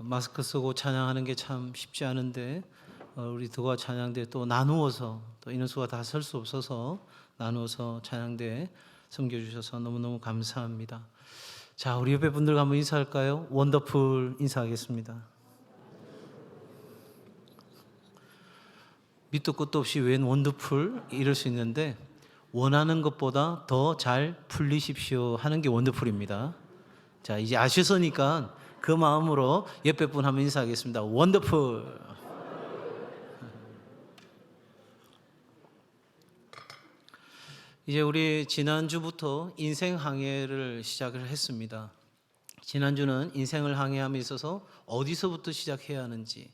마스크 쓰고 찬양하는 게 참 쉽지 않은데 우리 드와 찬양대 또 나누어서 또 인원수가 다 설 수 없어서 나누어서 찬양대 섬겨주셔서 너무너무 감사합니다. 자, 우리 옆에 분들과 한번 인사할까요? 원더풀 인사하겠습니다. 밑도 끝도 없이 웬 원더풀 이럴 수 있는데 원하는 것보다 더 잘 풀리십시오 하는 게 원더풀입니다. 자, 이제 아셨으니까 그 마음으로 옆에 분 한번 인사하겠습니다. 원더풀. 이제 우리 지난주부터 인생 항해를 시작을 했습니다. 지난주는 인생을 항해함에 있어서 어디서부터 시작해야 하는지,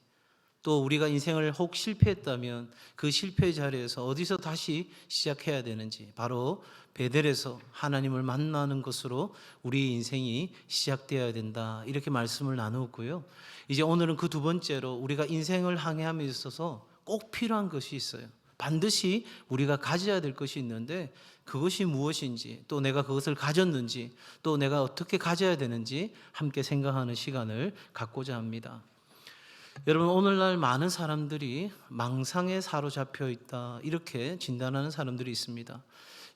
또 우리가 인생을 혹 실패했다면 그 실패 자리에서 어디서 다시 시작해야 되는지, 바로 베델에서 하나님을 만나는 것으로 우리 인생이 시작되어야 된다, 이렇게 말씀을 나누었고요. 이제 오늘은 그 두 번째로 우리가 인생을 항해함에 있어서 꼭 필요한 것이 있어요. 반드시 우리가 가져야 될 것이 있는데 그것이 무엇인지, 또 내가 그것을 가졌는지, 또 내가 어떻게 가져야 되는지 함께 생각하는 시간을 갖고자 합니다. 여러분, 오늘날 많은 사람들이 망상에 사로잡혀 있다, 이렇게 진단하는 사람들이 있습니다.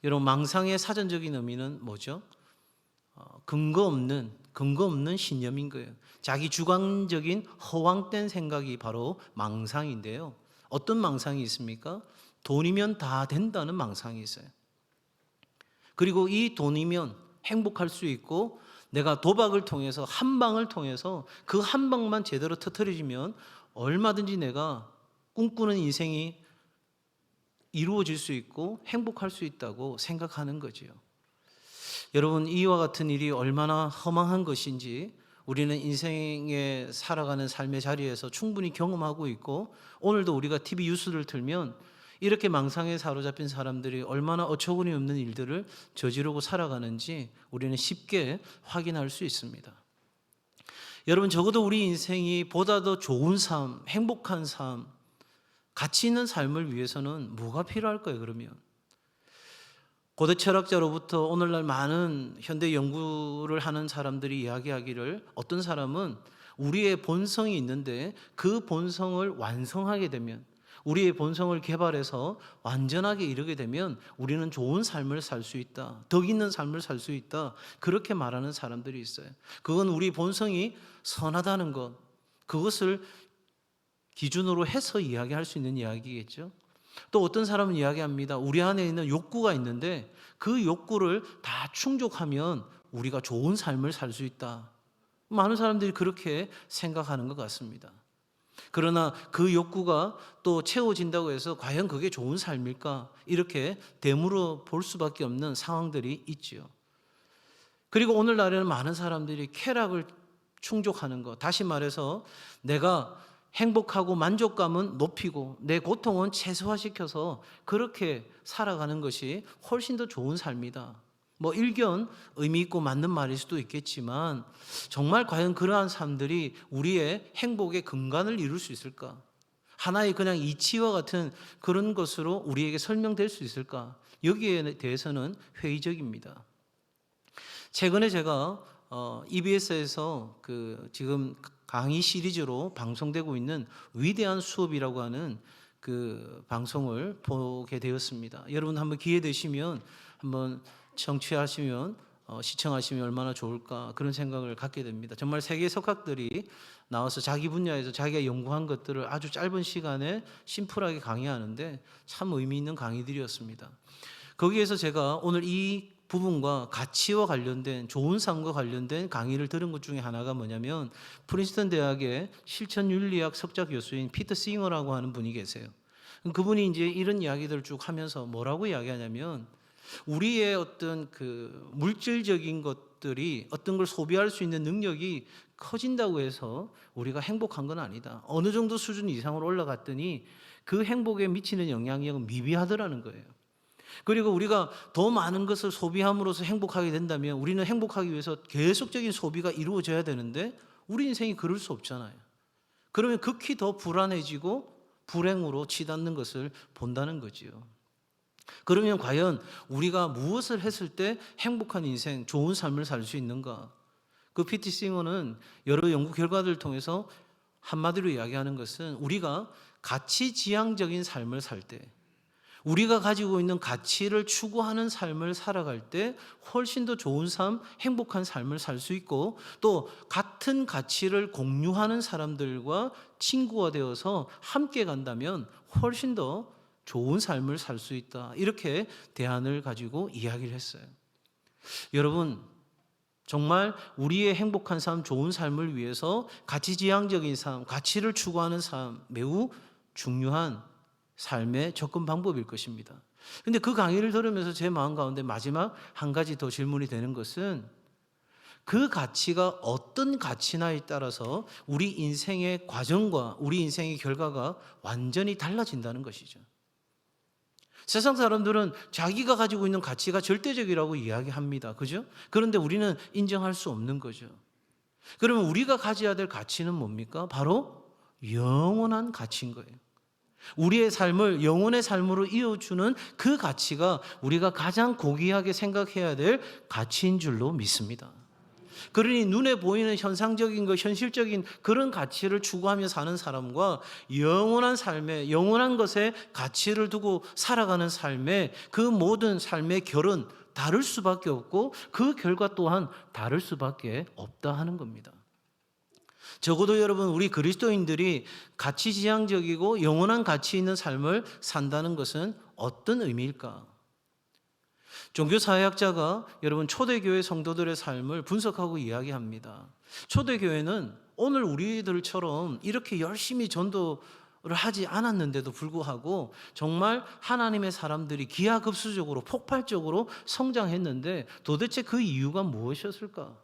여러분, 망상의 사전적인 의미는 뭐죠? 근거 없는 신념인 거예요. 자기 주관적인 허황된 생각이 바로 망상인데요. 어떤 망상이 있습니까? 돈이면 다 된다는 망상이 있어요. 그리고 이 돈이면 행복할 수 있고, 내가 도박을 통해서 한 방을 통해서 그 한 방만 제대로 터뜨려지면 얼마든지 내가 꿈꾸는 인생이 이루어질 수 있고 행복할 수 있다고 생각하는 거지요. 여러분, 이와 같은 일이 얼마나 허망한 것인지 우리는 인생에 살아가는 삶의 자리에서 충분히 경험하고 있고, 오늘도 우리가 TV 뉴스를 틀면 이렇게 망상에 사로잡힌 사람들이 얼마나 어처구니 없는 일들을 저지르고 살아가는지 우리는 쉽게 확인할 수 있습니다. 여러분, 적어도 우리 인생이 보다 더 좋은 삶, 행복한 삶, 가치 있는 삶을 위해서는 뭐가 필요할까요? 그러면 고대 철학자로부터 오늘날 많은 현대 연구를 하는 사람들이 이야기하기를, 어떤 사람은 우리의 본성이 있는데 그 본성을 완성하게 되면, 우리의 본성을 개발해서 완전하게 이루게 되면 우리는 좋은 삶을 살 수 있다, 덕 있는 삶을 살 수 있다, 그렇게 말하는 사람들이 있어요. 그건 우리 본성이 선하다는 것, 그것을 기준으로 해서 이야기할 수 있는 이야기겠죠. 또 어떤 사람은 이야기합니다. 우리 안에 있는 욕구가 있는데 그 욕구를 다 충족하면 우리가 좋은 삶을 살 수 있다. 많은 사람들이 그렇게 생각하는 것 같습니다. 그러나 그 욕구가 또 채워진다고 해서 과연 그게 좋은 삶일까? 이렇게 되물어 볼 수밖에 없는 상황들이 있지요. 그리고 오늘날에는 많은 사람들이 쾌락을 충족하는 것, 다시 말해서 내가 행복하고 만족감은 높이고 내 고통은 최소화시켜서 그렇게 살아가는 것이 훨씬 더 좋은 삶이다. 일견 의미 있고 맞는 말일 수도 있겠지만, 정말 과연 그러한 삶들이 우리의 행복의 근간을 이룰 수 있을까? 하나의 그냥 이치와 같은 그런 것으로 우리에게 설명될 수 있을까? 여기에 대해서는 회의적입니다. 최근에 제가 EBS에서 지금 강의 시리즈로 방송되고 있는 위대한 수업이라고 하는 그 방송을 보게 되었습니다. 여러분 한번 기회 되시면 한번 청취하시면 시청하시면 얼마나 좋을까, 그런 생각을 갖게 됩니다. 정말 세계 석학들이 나와서 자기 분야에서 자기가 연구한 것들을 아주 짧은 시간에 심플하게 강의하는데 참 의미 있는 강의들이었습니다. 거기에서 제가 오늘 이 부분과 가치와 관련된, 좋은 삶과 관련된 강의를 들은 것 중에 하나가 뭐냐면, 프린스턴 대학의 실천윤리학 석좌 교수인 피터 싱어라고 하는 분이 계세요. 그분이 이제 이런 이야기들을 쭉 하면서 뭐라고 이야기하냐면, 우리의 어떤 그 물질적인 것들이 어떤 걸 소비할 수 있는 능력이 커진다고 해서 우리가 행복한 건 아니다. 어느 정도 수준 이상으로 올라갔더니 그 행복에 미치는 영향력은 미비하더라는 거예요. 그리고 우리가 더 많은 것을 소비함으로써 행복하게 된다면 우리는 행복하기 위해서 계속적인 소비가 이루어져야 되는데 우리 인생이 그럴 수 없잖아요. 그러면 극히 더 불안해지고 불행으로 치닫는 것을 본다는 거지요. 그러면 과연 우리가 무엇을 했을 때 행복한 인생, 좋은 삶을 살 수 있는가? 그 PT 싱어는 여러 연구 결과들을 통해서 한마디로 이야기하는 것은 우리가 가치지향적인 삶을 살 때, 우리가 가지고 있는 가치를 추구하는 삶을 살아갈 때 훨씬 더 좋은 삶, 행복한 삶을 살 수 있고, 또 같은 가치를 공유하는 사람들과 친구가 되어서 함께 간다면 훨씬 더 좋은 삶을 살 수 있다. 이렇게 대안을 가지고 이야기를 했어요. 여러분, 정말 우리의 행복한 삶, 좋은 삶을 위해서 가치지향적인 삶, 가치를 추구하는 삶, 매우 중요한 삶의 접근 방법일 것입니다. 근데 그 강의를 들으면서 제 마음 가운데 마지막 한 가지 더 질문이 되는 것은, 그 가치가 어떤 가치나에 따라서 우리 인생의 과정과 우리 인생의 결과가 완전히 달라진다는 것이죠. 세상 사람들은 자기가 가지고 있는 가치가 절대적이라고 이야기합니다. 그죠? 그런데 우리는 인정할 수 없는 거죠. 그러면 우리가 가져야 될 가치는 뭡니까? 바로 영원한 가치인 거예요. 우리의 삶을 영혼의 삶으로 이어주는 그 가치가 우리가 가장 고귀하게 생각해야 될 가치인 줄로 믿습니다. 그러니 눈에 보이는 현상적인 것, 현실적인 그런 가치를 추구하며 사는 사람과 영원한 삶에, 영원한 것에 가치를 두고 살아가는 삶에, 그 모든 삶의 결은 다를 수밖에 없고 그 결과 또한 다를 수밖에 없다 하는 겁니다. 적어도 여러분, 우리 그리스도인들이 가치지향적이고 영원한 가치 있는 삶을 산다는 것은 어떤 의미일까? 종교사회학자가 여러분 초대교회 성도들의 삶을 분석하고 이야기합니다. 초대교회는 오늘 우리들처럼 이렇게 열심히 전도를 하지 않았는데도 불구하고 정말 하나님의 사람들이 기하급수적으로 폭발적으로 성장했는데, 도대체 그 이유가 무엇이었을까?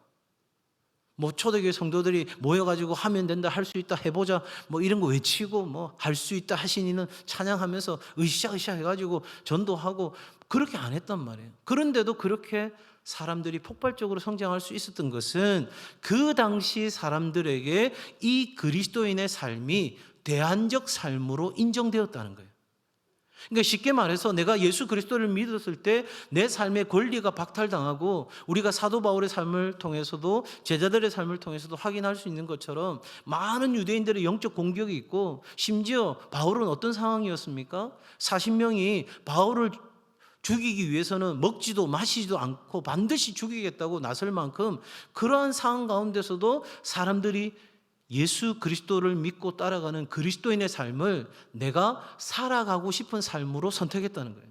뭐 초대교회 성도들이 모여가지고 하면 된다, 할 수 있다, 해보자, 뭐 이런 거 외치고, 뭐 할 수 있다 하신 이는 찬양하면서 으쌰으쌰 해가지고 전도하고, 그렇게 안 했단 말이에요. 그런데도 그렇게 사람들이 폭발적으로 성장할 수 있었던 것은 그 당시 사람들에게 이 그리스도인의 삶이 대안적 삶으로 인정되었다는 거예요. 그러니까 쉽게 말해서 내가 예수 그리스도를 믿었을 때 내 삶의 권리가 박탈당하고, 우리가 사도 바울의 삶을 통해서도 제자들의 삶을 통해서도 확인할 수 있는 것처럼 많은 유대인들의 영적 공격이 있고, 심지어 바울은 어떤 상황이었습니까? 40명이 바울을 죽이기 위해서는 먹지도 마시지도 않고 반드시 죽이겠다고 나설 만큼 그러한 상황 가운데서도 사람들이 예수 그리스도를 믿고 따라가는 그리스도인의 삶을 내가 살아가고 싶은 삶으로 선택했다는 거예요.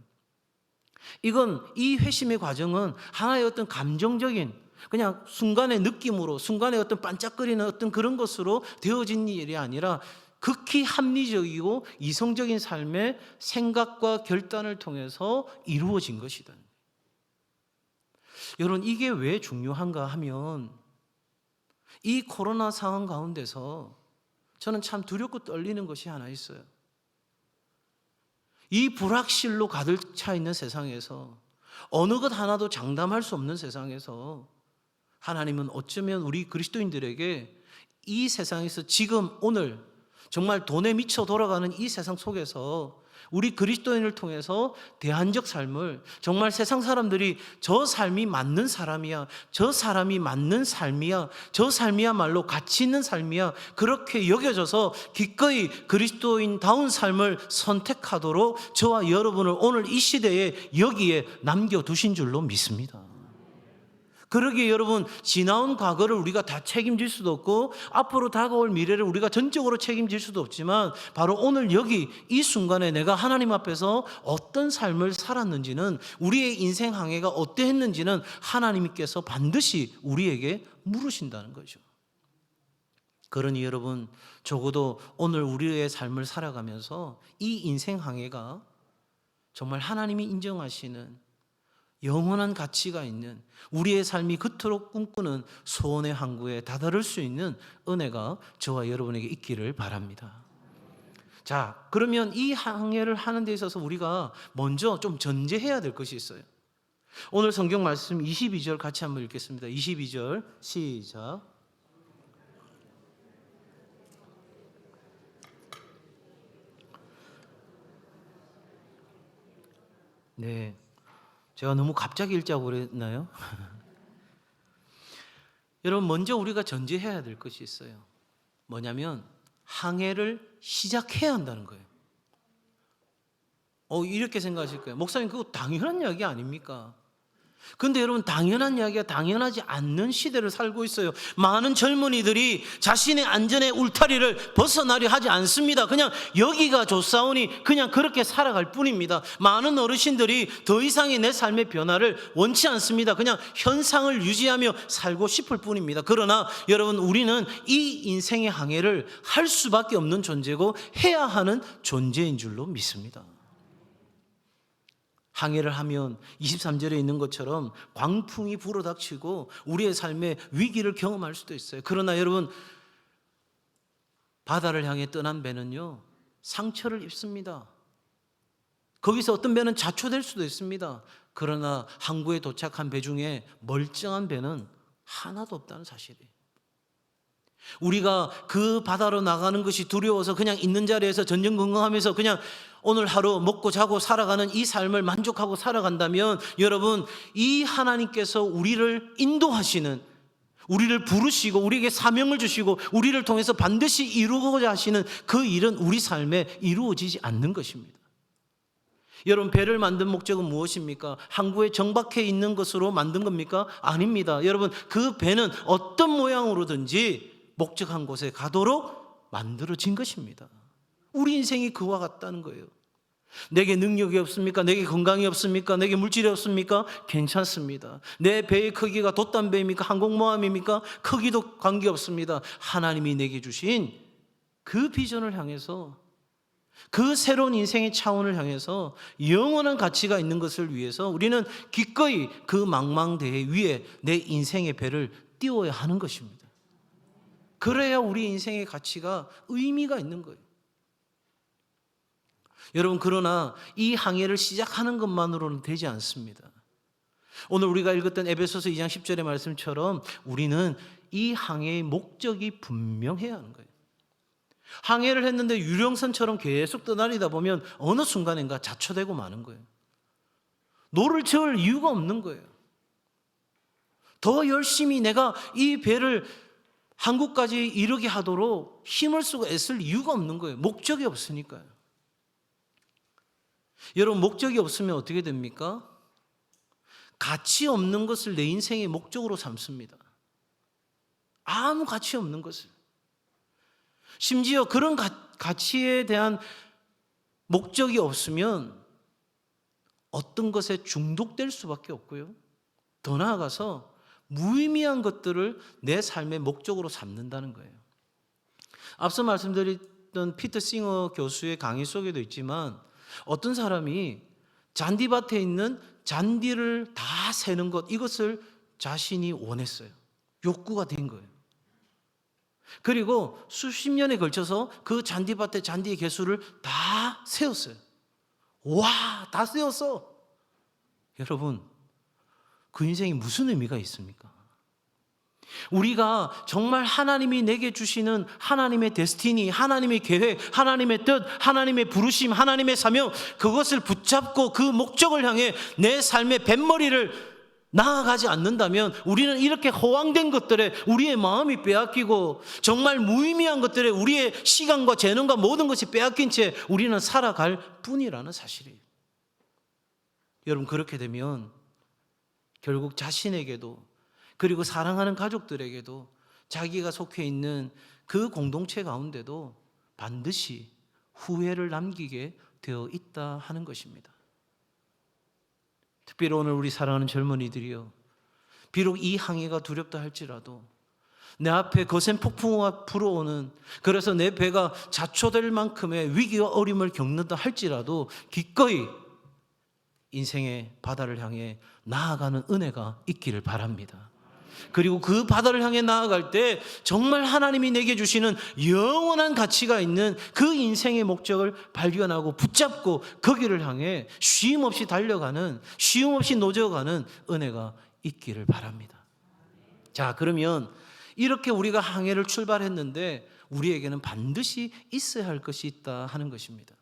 이건, 이 회심의 과정은 하나의 어떤 감정적인 그냥 순간의 느낌으로, 순간의 어떤 반짝거리는 어떤 그런 것으로 되어진 일이 아니라 극히 합리적이고 이성적인 삶의 생각과 결단을 통해서 이루어진 것이다. 여러분, 이게 왜 중요한가 하면, 이 코로나 상황 가운데서 저는 참 두렵고 떨리는 것이 하나 있어요. 이 불확실로 가득 차 있는 세상에서, 어느 것 하나도 장담할 수 없는 세상에서 하나님은 어쩌면 우리 그리스도인들에게 이 세상에서 지금 오늘 정말 돈에 미쳐 돌아가는 이 세상 속에서 우리 그리스도인을 통해서 대안적 삶을, 정말 세상 사람들이 저 삶이 맞는 사람이야, 저 사람이 맞는 삶이야, 저 삶이야말로 가치 있는 삶이야, 그렇게 여겨져서 기꺼이 그리스도인다운 삶을 선택하도록 저와 여러분을 오늘 이 시대에 여기에 남겨두신 줄로 믿습니다. 그러기에 여러분, 지나온 과거를 우리가 다 책임질 수도 없고 앞으로 다가올 미래를 우리가 전적으로 책임질 수도 없지만, 바로 오늘 여기 이 순간에 내가 하나님 앞에서 어떤 삶을 살았는지는, 우리의 인생 항해가 어떠했는지는 하나님께서 반드시 우리에게 물으신다는 거죠. 그러니 여러분, 적어도 오늘 우리의 삶을 살아가면서 이 인생 항해가 정말 하나님이 인정하시는 영원한 가치가 있는, 우리의 삶이 그토록 꿈꾸는 소원의 항구에 다다를 수 있는 은혜가 저와 여러분에게 있기를 바랍니다. 자, 그러면 이 항해를 하는 데 있어서 우리가 먼저 좀 전제해야 될 것이 있어요. 오늘 성경 말씀 22절 같이 한번 읽겠습니다. 22절 시작. 네, 제가 너무 갑자기 읽자고 그랬나요? 여러분, 먼저 우리가 전제해야 될 것이 있어요. 뭐냐면 항해를 시작해야 한다는 거예요. 이렇게 생각하실 거예요. 목사님, 그거 당연한 이야기 아닙니까? 근데 여러분, 당연한 이야기가 당연하지 않는 시대를 살고 있어요. 많은 젊은이들이 자신의 안전의 울타리를 벗어나려 하지 않습니다. 그냥 여기가 좋사오니 그냥 그렇게 살아갈 뿐입니다. 많은 어르신들이 더 이상의 내 삶의 변화를 원치 않습니다. 그냥 현상을 유지하며 살고 싶을 뿐입니다. 그러나 여러분, 우리는 이 인생의 항해를 할 수밖에 없는 존재고 해야 하는 존재인 줄로 믿습니다. 항해를 하면 23절에 있는 것처럼 광풍이 불어닥치고 우리의 삶에 위기를 경험할 수도 있어요. 그러나 여러분, 바다를 향해 떠난 배는요, 상처를 입습니다. 거기서 어떤 배는 자초될 수도 있습니다. 그러나 항구에 도착한 배 중에 멀쩡한 배는 하나도 없다는 사실이에요. 우리가 그 바다로 나가는 것이 두려워서 그냥 있는 자리에서 전전긍긍하면서 그냥 오늘 하루 먹고 자고 살아가는 이 삶을 만족하고 살아간다면, 여러분, 이 하나님께서 우리를 인도하시는, 우리를 부르시고 우리에게 사명을 주시고 우리를 통해서 반드시 이루고자 하시는 그 일은 우리 삶에 이루어지지 않는 것입니다. 여러분, 배를 만든 목적은 무엇입니까? 항구에 정박해 있는 것으로 만든 겁니까? 아닙니다. 여러분, 그 배는 어떤 모양으로든지 목적한 곳에 가도록 만들어진 것입니다. 우리 인생이 그와 같다는 거예요. 내게 능력이 없습니까? 내게 건강이 없습니까? 내게 물질이 없습니까? 괜찮습니다. 내 배의 크기가 돛담배입니까? 항공모함입니까? 크기도 관계없습니다. 하나님이 내게 주신 그 비전을 향해서, 그 새로운 인생의 차원을 향해서 영원한 가치가 있는 것을 위해서 우리는 기꺼이 그 망망대해 위에 내 인생의 배를 띄워야 하는 것입니다. 그래야 우리 인생의 가치가 의미가 있는 거예요. 여러분, 그러나 이 항해를 시작하는 것만으로는 되지 않습니다. 오늘 우리가 읽었던 에베소서 2장 10절의 말씀처럼 우리는 이 항해의 목적이 분명해야 하는 거예요. 항해를 했는데 유령선처럼 계속 떠다니다 보면 어느 순간인가 자초되고 마는 거예요. 노를 저을 이유가 없는 거예요. 더 열심히 내가 이 배를 한국까지 이르게 하도록 힘을 쓰고 애쓸 이유가 없는 거예요. 목적이 없으니까요. 여러분, 목적이 없으면 어떻게 됩니까? 가치 없는 것을 내 인생의 목적으로 삼습니다. 아무 가치 없는 것을. 심지어 그런 가치에 대한 목적이 없으면 어떤 것에 중독될 수밖에 없고요. 더 나아가서 무의미한 것들을 내 삶의 목적으로 삼는다는 거예요. 앞서 말씀드렸던 피터 싱어 교수의 강의 속에도 있지만, 어떤 사람이 잔디밭에 있는 잔디를 다 세는 것, 이것을 자신이 원했어요. 욕구가 된 거예요. 그리고 수십 년에 걸쳐서 그 잔디밭에 잔디의 개수를 다 세었어요. 와, 다 세웠어. 여러분, 그 인생이 무슨 의미가 있습니까? 우리가 정말 하나님이 내게 주시는 하나님의 데스티니, 하나님의 계획, 하나님의 뜻, 하나님의 부르심, 하나님의 사명, 그것을 붙잡고 그 목적을 향해 내 삶의 뱃머리를 나아가지 않는다면 우리는 이렇게 허황된 것들에 우리의 마음이 빼앗기고 정말 무의미한 것들에 우리의 시간과 재능과 모든 것이 빼앗긴 채 우리는 살아갈 뿐이라는 사실이에요. 여러분, 그렇게 되면 결국 자신에게도, 그리고 사랑하는 가족들에게도, 자기가 속해 있는 그 공동체 가운데도 반드시 후회를 남기게 되어 있다 하는 것입니다. 특별히 오늘 우리 사랑하는 젊은이들이요, 비록 이 항해가 두렵다 할지라도, 내 앞에 거센 폭풍우가 불어오는, 그래서 내 배가 자초될 만큼의 위기와 어려움을 겪는다 할지라도 기꺼이 인생의 바다를 향해 나아가는 은혜가 있기를 바랍니다. 그리고 그 바다를 향해 나아갈 때 정말 하나님이 내게 주시는 영원한 가치가 있는 그 인생의 목적을 발견하고 붙잡고 거기를 향해 쉼 없이 달려가는, 쉼 없이 노져가는 은혜가 있기를 바랍니다. 자, 그러면 이렇게 우리가 항해를 출발했는데 우리에게는 반드시 있어야 할 것이 있다 하는 것입니다.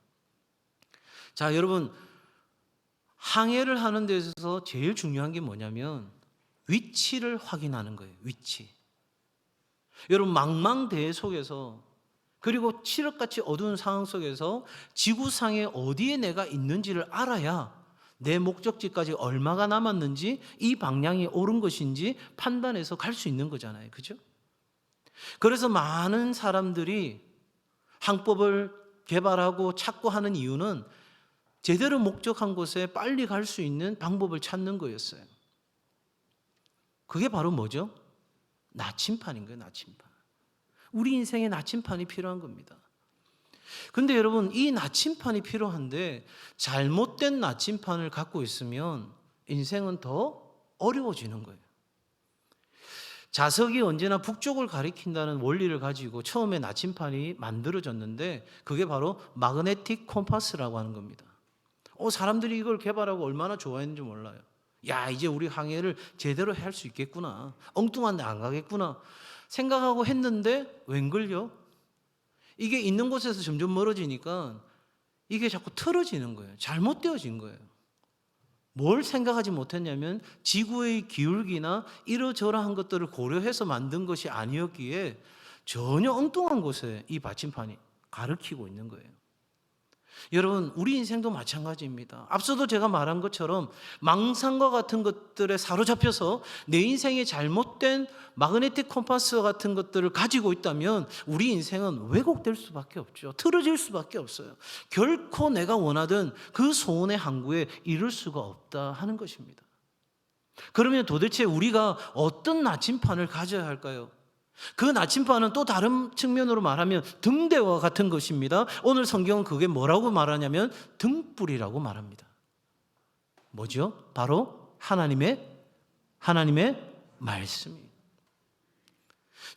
자, 여러분, 항해를 하는 데 있어서 제일 중요한 게 뭐냐면 위치를 확인하는 거예요. 위치. 여러분, 망망대해 속에서, 그리고 칠흑같이 어두운 상황 속에서 지구상에 어디에 내가 있는지를 알아야 내 목적지까지 얼마가 남았는지, 이 방향이 옳은 것인지 판단해서 갈 수 있는 거잖아요. 그죠? 그래서 많은 사람들이 항법을 개발하고 찾고 하는 이유는 제대로 목적한 곳에 빨리 갈 수 있는 방법을 찾는 거였어요. 그게 바로 뭐죠? 나침판인 거예요. 나침판. 우리 인생에 나침판이 필요한 겁니다. 근데 여러분, 이 나침판이 필요한데 잘못된 나침판을 갖고 있으면 인생은 더 어려워지는 거예요. 자석이 언제나 북쪽을 가리킨다는 원리를 가지고 처음에 나침판이 만들어졌는데, 그게 바로 마그네틱 콤파스라고 하는 겁니다. 사람들이 이걸 개발하고 얼마나 좋아했는지 몰라요. 야, 이제 우리 항해를 제대로 할 수 있겠구나, 엉뚱한 데 안 가겠구나 생각하고 했는데, 웬걸요? 이게 있는 곳에서 점점 멀어지니까 이게 자꾸 틀어지는 거예요. 잘못되어진 거예요. 뭘 생각하지 못했냐면 지구의 기울기나 이러저러한 것들을 고려해서 만든 것이 아니었기에 전혀 엉뚱한 곳에 이 받침판이 가리키고 있는 거예요. 여러분, 우리 인생도 마찬가지입니다. 앞서도 제가 말한 것처럼 망상과 같은 것들에 사로잡혀서 내 인생에 잘못된 마그네틱 컴파스 같은 것들을 가지고 있다면 우리 인생은 왜곡될 수밖에 없죠. 틀어질 수밖에 없어요. 결코 내가 원하던 그 소원의 항구에 이룰 수가 없다 하는 것입니다. 그러면 도대체 우리가 어떤 나침판을 가져야 할까요? 그 나침판은 또 다른 측면으로 말하면 등대와 같은 것입니다. 오늘 성경은 그게 뭐라고 말하냐면 등불이라고 말합니다. 뭐죠? 바로 하나님의 말씀이에요.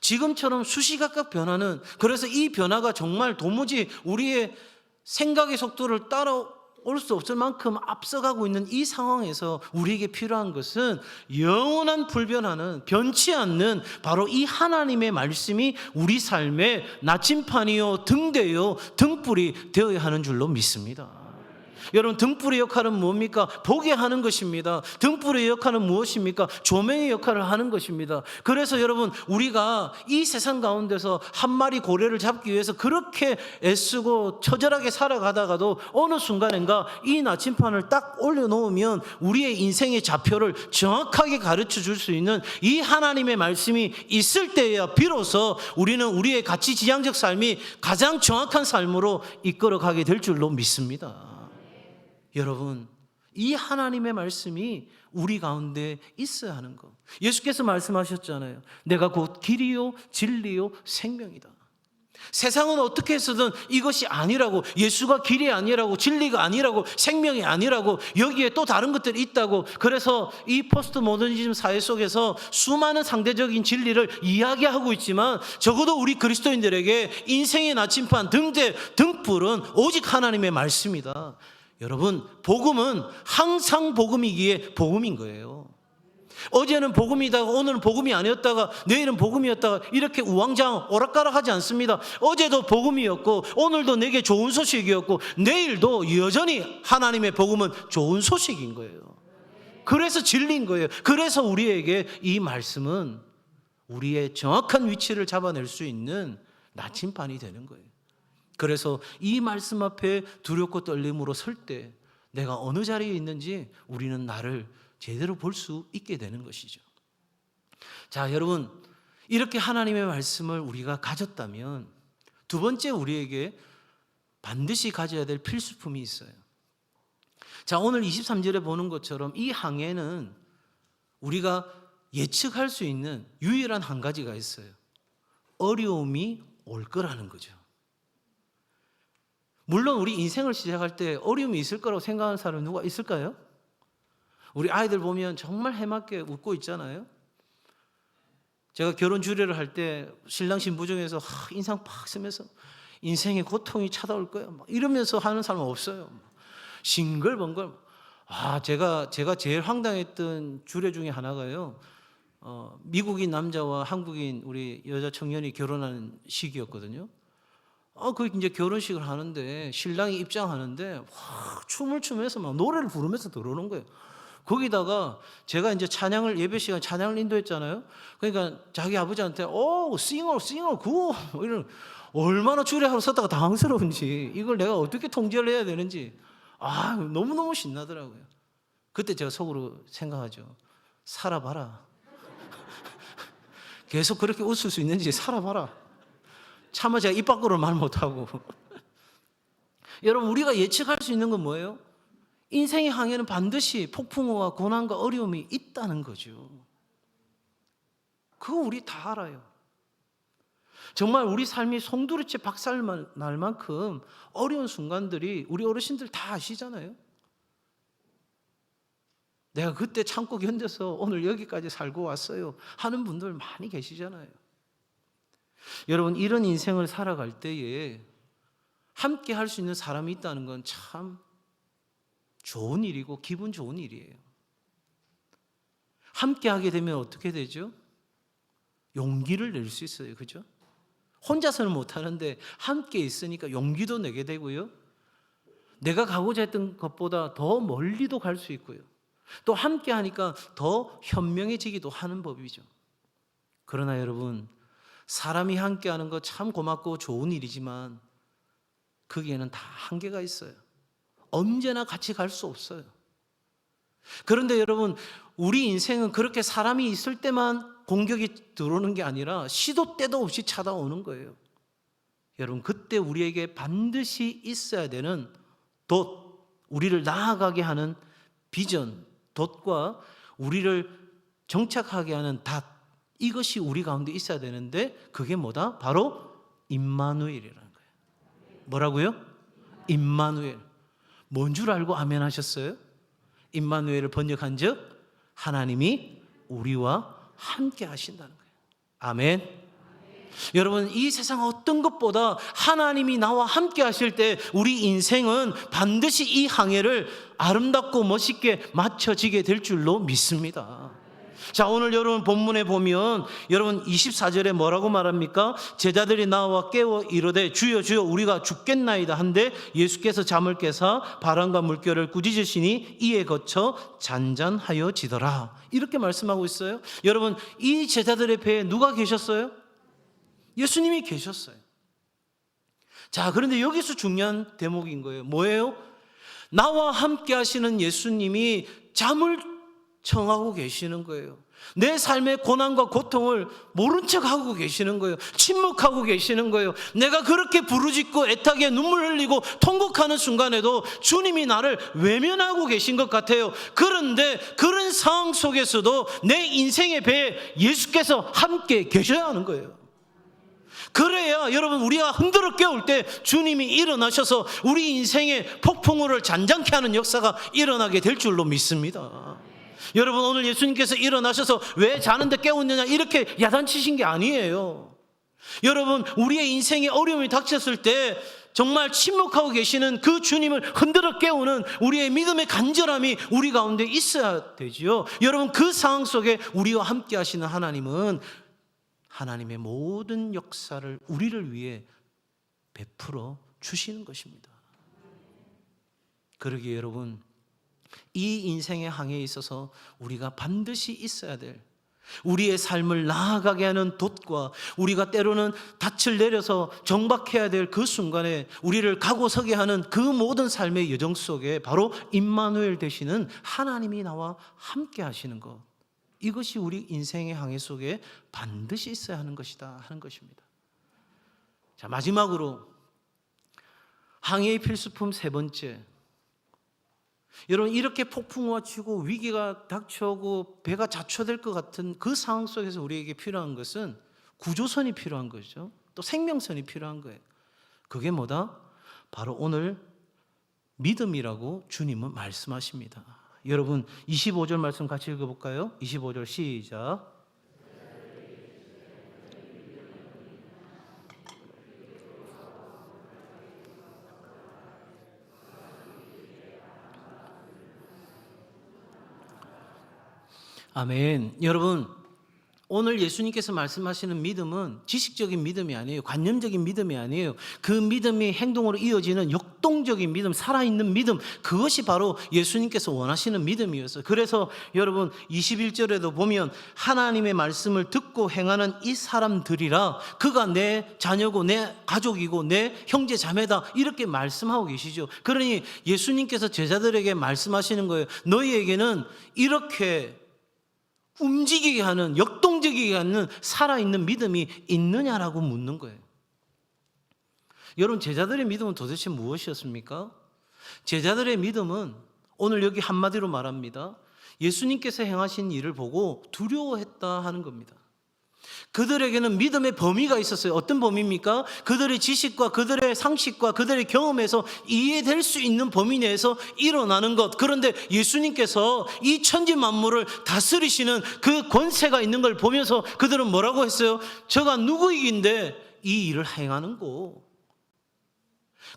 지금처럼 수시각각 변하는, 그래서 이 변화가 정말 도무지 우리의 생각의 속도를 따라올 수 없을 만큼 앞서가고 있는 이 상황에서 우리에게 필요한 것은 영원한 불변하는, 변치 않는 바로 이 하나님의 말씀이 우리 삶의 나침판이요 등대요 등불이 되어야 하는 줄로 믿습니다. 여러분, 등불의 역할은 뭡니까? 보게 하는 것입니다. 등불의 역할은 무엇입니까? 조명의 역할을 하는 것입니다. 그래서 여러분, 우리가 이 세상 가운데서 한 마리 고래를 잡기 위해서 그렇게 애쓰고 처절하게 살아가다가도 어느 순간인가 이 나침판을 딱 올려놓으면 우리의 인생의 좌표를 정확하게 가르쳐 줄 수 있는 이 하나님의 말씀이 있을 때야 비로소 우리는 우리의 가치 지향적 삶이 가장 정확한 삶으로 이끌어가게 될 줄로 믿습니다. 여러분, 이 하나님의 말씀이 우리 가운데 있어야 하는 것. 예수께서 말씀하셨잖아요. 내가 곧 길이요 진리요 생명이다. 세상은 어떻게 해서든 이것이 아니라고, 예수가 길이 아니라고, 진리가 아니라고, 생명이 아니라고, 여기에 또 다른 것들이 있다고, 그래서 이 포스트 모더니즘 사회 속에서 수많은 상대적인 진리를 이야기하고 있지만 적어도 우리 그리스도인들에게 인생의 나침판 등대 등불은 오직 하나님의 말씀이다. 여러분, 복음은 항상 복음이기에 복음인 거예요. 어제는 복음이다가 오늘은 복음이 아니었다가 내일은 복음이었다가 이렇게 우왕좌왕 오락가락하지 않습니다. 어제도 복음이었고 오늘도 내게 좋은 소식이었고 내일도 여전히 하나님의 복음은 좋은 소식인 거예요. 그래서 진리인 거예요. 그래서 우리에게 이 말씀은 우리의 정확한 위치를 잡아낼 수 있는 나침판이 되는 거예요. 그래서 이 말씀 앞에 두렵고 떨림으로 설 때 내가 어느 자리에 있는지 우리는 나를 제대로 볼 수 있게 되는 것이죠. 자, 여러분, 이렇게 하나님의 말씀을 우리가 가졌다면 두 번째 우리에게 반드시 가져야 될 필수품이 있어요. 자, 오늘 23절에 보는 것처럼 이 항해는 우리가 예측할 수 있는 유일한 한 가지가 있어요. 어려움이 올 거라는 거죠. 물론 우리 인생을 시작할 때 어려움이 있을 거라고 생각하는 사람이 누가 있을까요? 우리 아이들 보면 정말 해맑게 웃고 있잖아요. 제가 결혼 주례를 할 때 신랑 신부 중에서 인상 팍 쓰면서 인생의 고통이 찾아올 거야 막 이러면서 하는 사람은 없어요. 싱글벙글. 제가 제일 황당했던 주례 중에 하나가요. 미국인 남자와 한국인 우리 여자 청년이 결혼하는 시기였거든요. 그 이제 결혼식을 하는데 신랑이 입장하는데 춤을 추면서 막 노래를 부르면서 들어오는 거예요. 거기다가 제가 이제 찬양을 예배 시간 찬양을 인도했잖아요. 그러니까 자기 아버지한테 싱어 굿 이런 얼마나 줄에 하루 섰다가 당황스러운지 이걸 내가 어떻게 통제를 해야 되는지 너무너무 신나더라고요. 그때 제가 속으로 생각하죠. 살아봐라. 계속 그렇게 웃을 수 있는지 살아봐라. 차마 제가 입 밖으로 말 못하고. 여러분, 우리가 예측할 수 있는 건 뭐예요? 인생의 항해는 반드시 폭풍우와 고난과 어려움이 있다는 거죠. 그거 우리 다 알아요. 정말 우리 삶이 송두리째 박살날 만큼 어려운 순간들이 우리 어르신들 다 아시잖아요. 내가 그때 참고 견뎌서 오늘 여기까지 살고 왔어요 하는 분들 많이 계시잖아요. 여러분, 이런 인생을 살아갈 때에 함께 할 수 있는 사람이 있다는 건 참 좋은 일이고 기분 좋은 일이에요. 함께 하게 되면 어떻게 되죠? 용기를 낼 수 있어요. 그죠? 혼자서는 못하는데 함께 있으니까 용기도 내게 되고요. 내가 가고자 했던 것보다 더 멀리도 갈 수 있고요. 또 함께 하니까 더 현명해지기도 하는 법이죠. 그러나 여러분, 사람이 함께 하는 거 참 고맙고 좋은 일이지만 거기에는 다 한계가 있어요. 언제나 같이 갈 수 없어요. 그런데 여러분, 우리 인생은 그렇게 사람이 있을 때만 공격이 들어오는 게 아니라 시도 때도 없이 찾아오는 거예요. 여러분, 그때 우리에게 반드시 있어야 되는 돛, 우리를 나아가게 하는 비전, 돛과 우리를 정착하게 하는 닷, 이것이 우리 가운데 있어야 되는데 그게 뭐다? 바로 임마누엘이라는 거예요. 뭐라고요? 임마누엘. 뭔 줄 알고 아멘 하셨어요? 임마누엘을 번역한 즉 하나님이 우리와 함께 하신다는 거예요. 아멘. 여러분, 이 세상 어떤 것보다 하나님이 나와 함께 하실 때 우리 인생은 반드시 이 항해를 아름답고 멋있게 마쳐지게 될 줄로 믿습니다. 자, 오늘 여러분 본문에 보면 여러분 24절에 뭐라고 말합니까? 제자들이 나와 깨워 이르되 주여 주여 우리가 죽겠나이다 한데 예수께서 잠을 깨사 바람과 물결을 꾸짖으시니 이에 거쳐 잔잔하여지더라. 이렇게 말씀하고 있어요. 여러분, 이 제자들의 배에 누가 계셨어요? 예수님이 계셨어요. 자, 그런데 여기서 중요한 대목인 거예요. 뭐예요? 나와 함께 하시는 예수님이 잠을 청하고 계시는 거예요. 내 삶의 고난과 고통을 모른 척하고 계시는 거예요. 침묵하고 계시는 거예요. 내가 그렇게 부르짖고 애타게 눈물 흘리고 통곡하는 순간에도 주님이 나를 외면하고 계신 것 같아요. 그런데 그런 상황 속에서도 내 인생의 배에 예수께서 함께 계셔야 하는 거예요. 그래야 여러분, 우리가 흔들어 깨울 때 주님이 일어나셔서 우리 인생의 폭풍우를 잔잔케 하는 역사가 일어나게 될 줄로 믿습니다. 여러분, 오늘 예수님께서 일어나셔서 왜 자는데 깨웠느냐 이렇게 야단치신 게 아니에요. 여러분, 우리의 인생에 어려움이 닥쳤을 때 정말 침묵하고 계시는 그 주님을 흔들어 깨우는 우리의 믿음의 간절함이 우리 가운데 있어야 되지요. 여러분, 그 상황 속에 우리와 함께 하시는 하나님은 하나님의 모든 역사를 우리를 위해 베풀어 주시는 것입니다. 그러기에 여러분, 이 인생의 항해에 있어서 우리가 반드시 있어야 될 우리의 삶을 나아가게 하는 돛과 우리가 때로는 닻을 내려서 정박해야 될 그 순간에 우리를 가고 서게 하는 그 모든 삶의 여정 속에 바로 임마누엘 되시는 하나님이 나와 함께 하시는 것, 이것이 우리 인생의 항해 속에 반드시 있어야 하는 것이다 하는 것입니다. 자, 마지막으로 항해의 필수품 세 번째, 여러분, 이렇게 폭풍우가 치고 위기가 닥쳐오고 배가 자초될 것 같은 그 상황 속에서 우리에게 필요한 것은 구조선이 필요한 거죠. 또 생명선이 필요한 거예요. 그게 뭐다? 바로 오늘 믿음이라고 주님은 말씀하십니다. 여러분, 25절 말씀 같이 읽어볼까요? 25절 시작. 아멘. 여러분, 오늘 예수님께서 말씀하시는 믿음은 지식적인 믿음이 아니에요. 관념적인 믿음이 아니에요. 그 믿음이 행동으로 이어지는 역동적인 믿음, 살아있는 믿음, 그것이 바로 예수님께서 원하시는 믿음이었어요. 그래서 여러분 21절에도 보면 하나님의 말씀을 듣고 행하는 이 사람들이라 그가 내 자녀고 내 가족이고 내 형제 자매다 이렇게 말씀하고 계시죠. 그러니 예수님께서 제자들에게 말씀하시는 거예요. 너희에게는 이렇게 움직이게 하는, 역동적이게 하는 살아있는 믿음이 있느냐라고 묻는 거예요. 여러분, 제자들의 믿음은 도대체 무엇이었습니까? 제자들의 믿음은 오늘 여기 한마디로 말합니다. 예수님께서 행하신 일을 보고 두려워했다 하는 겁니다. 그들에게는 믿음의 범위가 있었어요. 어떤 범위입니까? 그들의 지식과 그들의 상식과 그들의 경험에서 이해될 수 있는 범위 내에서 일어나는 것. 그런데 예수님께서 이 천지 만물을 다스리시는 그 권세가 있는 걸 보면서 그들은 뭐라고 했어요? 저가 누구이긴데 이 일을 행하는 거.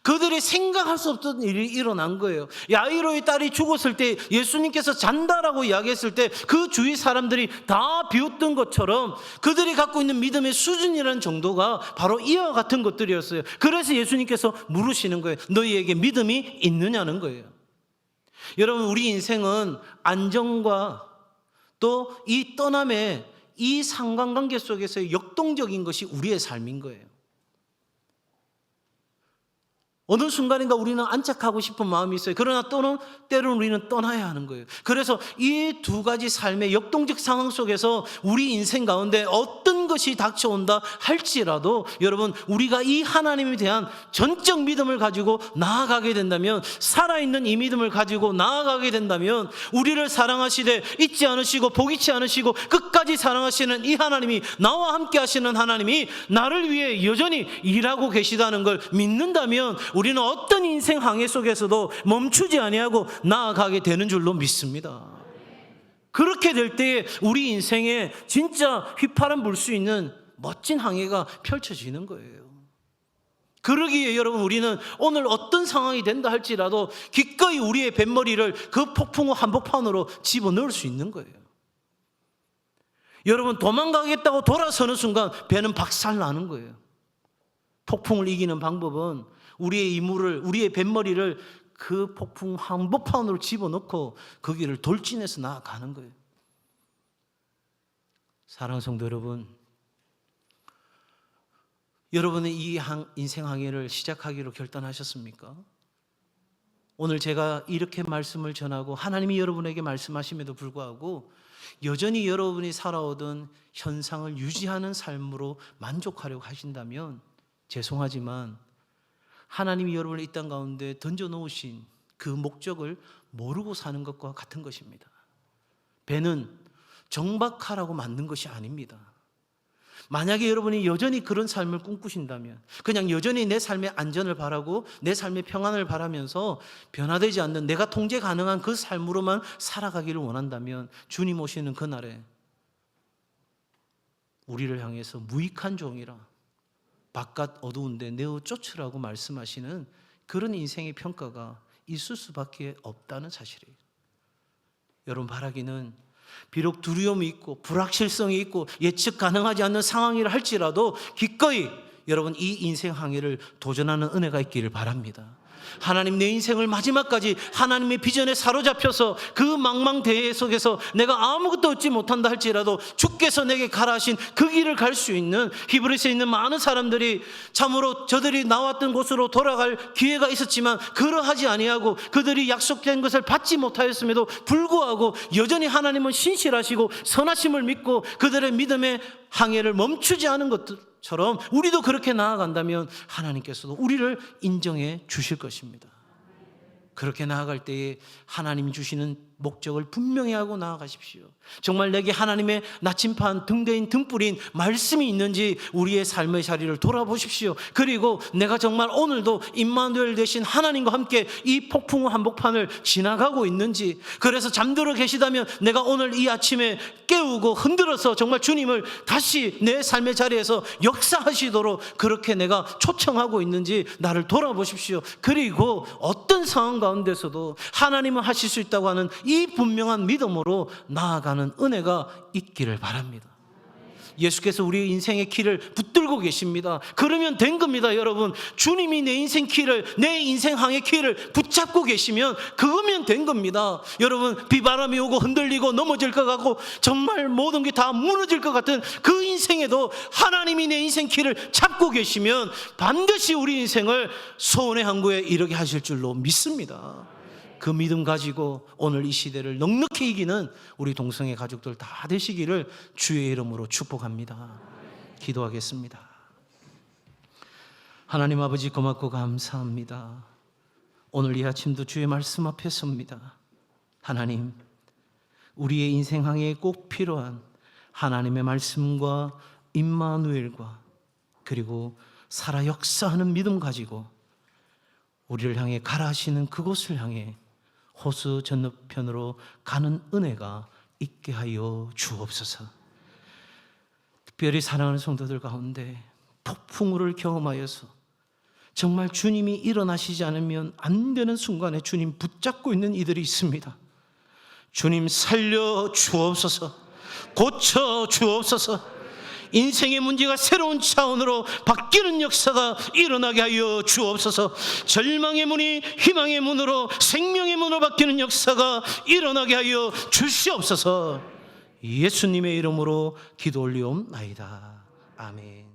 그들이 생각할 수 없던 일이 일어난 거예요. 야이로의 딸이 죽었을 때 예수님께서 잔다라고 이야기했을 때 그 주위 사람들이 다 비웃던 것처럼 그들이 갖고 있는 믿음의 수준이라는 정도가 바로 이와 같은 것들이었어요. 그래서 예수님께서 물으시는 거예요. 너희에게 믿음이 있느냐는 거예요. 여러분, 우리 인생은 안정과 또 이 떠남의 이 상관관계 속에서의 역동적인 것이 우리의 삶인 거예요. 어느 순간인가 우리는 안착하고 싶은 마음이 있어요. 그러나 때로는 우리는 떠나야 하는 거예요. 그래서 이 두 가지 삶의 역동적 상황 속에서 우리 인생 가운데 어떤 것이 닥쳐온다 할지라도 여러분, 우리가 이 하나님에 대한 전적 믿음을 가지고 나아가게 된다면, 살아있는 이 믿음을 가지고 나아가게 된다면 우리를 사랑하시되 잊지 않으시고 포기치 않으시고 끝까지 사랑하시는 이 하나님이, 나와 함께 하시는 하나님이 나를 위해 여전히 일하고 계시다는 걸 믿는다면 우리는 어떤 인생 항해 속에서도 멈추지 아니하고 나아가게 되는 줄로 믿습니다. 그렇게 될 때에 우리 인생에 진짜 휘파람 불 수 있는 멋진 항해가 펼쳐지는 거예요. 그러기에 여러분, 우리는 오늘 어떤 상황이 된다 할지라도 기꺼이 우리의 뱃머리를 그 폭풍우 한복판으로 집어넣을 수 있는 거예요. 여러분, 도망가겠다고 돌아서는 순간 배는 박살나는 거예요. 폭풍을 이기는 방법은 우리의 이물을, 우리의 뱃머리를 그 폭풍 한복판으로 집어넣고 거기를 돌진해서 나아가는 거예요. 사랑하는 성도 여러분, 여러분의 이 인생 항해를 시작하기로 결단하셨습니까? 오늘 제가 이렇게 말씀을 전하고 하나님이 여러분에게 말씀하심에도 불구하고 여전히 여러분이 살아오던 현상을 유지하는 삶으로 만족하려고 하신다면 죄송하지만 하나님이 여러분을 이 땅 가운데 던져놓으신 그 목적을 모르고 사는 것과 같은 것입니다. 배는 정박하라고 만든 것이 아닙니다. 만약에 여러분이 여전히 그런 삶을 꿈꾸신다면, 그냥 여전히 내 삶의 안전을 바라고 내 삶의 평안을 바라면서 변화되지 않는 내가 통제 가능한 그 삶으로만 살아가기를 원한다면 주님 오시는 그날에 우리를 향해서 무익한 종이라 바깥 어두운데 내어 쫓으라고 말씀하시는 그런 인생의 평가가 있을 수밖에 없다는 사실이에요. 여러분, 바라기는 비록 두려움이 있고 불확실성이 있고 예측 가능하지 않는 상황이라 할지라도 기꺼이 여러분 이 인생 항해를 도전하는 은혜가 있기를 바랍니다. 하나님, 내 인생을 마지막까지 하나님의 비전에 사로잡혀서 그 망망대해 속에서 내가 아무것도 얻지 못한다 할지라도 주께서 내게 가라 하신 그 길을 갈 수 있는, 히브리서에 있는 많은 사람들이 참으로 저들이 나왔던 곳으로 돌아갈 기회가 있었지만 그러하지 아니하고 그들이 약속된 것을 받지 못하였음에도 불구하고 여전히 하나님은 신실하시고 선하심을 믿고 그들의 믿음의 항해를 멈추지 않은 것처럼 우리도 그렇게 나아간다면 하나님께서도 우리를 인정해 주실 것입니다. 그렇게 나아갈 때에 하나님이 주시는 목적을 분명히 하고 나아가십시오. 정말 내게 하나님의 나침판 등대인 등불인 말씀이 있는지 우리의 삶의 자리를 돌아보십시오. 그리고 내가 정말 오늘도 임마누엘 되신 하나님과 함께 이 폭풍 한복판을 지나가고 있는지, 그래서 잠들어 계시다면 내가 오늘 이 아침에 깨우고 흔들어서 정말 주님을 다시 내 삶의 자리에서 역사하시도록 그렇게 내가 초청하고 있는지 나를 돌아보십시오. 그리고 어떤 상황 가운데서도 하나님은 하실 수 있다고 하는 이 분명한 믿음으로 나아가는 은혜가 있기를 바랍니다. 예수께서 우리의 인생의 키를 붙들고 계십니다. 그러면 된 겁니다, 여러분. 주님이 내 인생 키를, 내 인생 항의 키를 붙잡고 계시면 그거면 된 겁니다. 여러분, 비바람이 오고 흔들리고 넘어질 것 같고 정말 모든 게 다 무너질 것 같은 그 인생에도 하나님이 내 인생 키를 잡고 계시면 반드시 우리 인생을 소원의 항구에 이르게 하실 줄로 믿습니다. 그 믿음 가지고 오늘 이 시대를 넉넉히 이기는 우리 동성애 가족들 다 되시기를 주의 이름으로 축복합니다. 기도하겠습니다. 하나님 아버지, 고맙고 감사합니다. 오늘 이 아침도 주의 말씀 앞에 섭니다. 하나님, 우리의 인생 항해에 꼭 필요한 하나님의 말씀과 임마누엘과 그리고 살아 역사하는 믿음 가지고 우리를 향해 가라 하시는 그곳을 향해 호수 건너편으로 가는 은혜가 있게 하여 주옵소서. 특별히 사랑하는 성도들 가운데 폭풍우를 경험하여서 정말 주님이 일어나시지 않으면 안 되는 순간에 주님 붙잡고 있는 이들이 있습니다. 주님 살려 주옵소서. 고쳐 주옵소서. 인생의 문제가 새로운 차원으로 바뀌는 역사가 일어나게 하여 주옵소서. 절망의 문이 희망의 문으로, 생명의 문으로 바뀌는 역사가 일어나게 하여 주시옵소서. 예수님의 이름으로 기도 올리옵나이다. 아멘.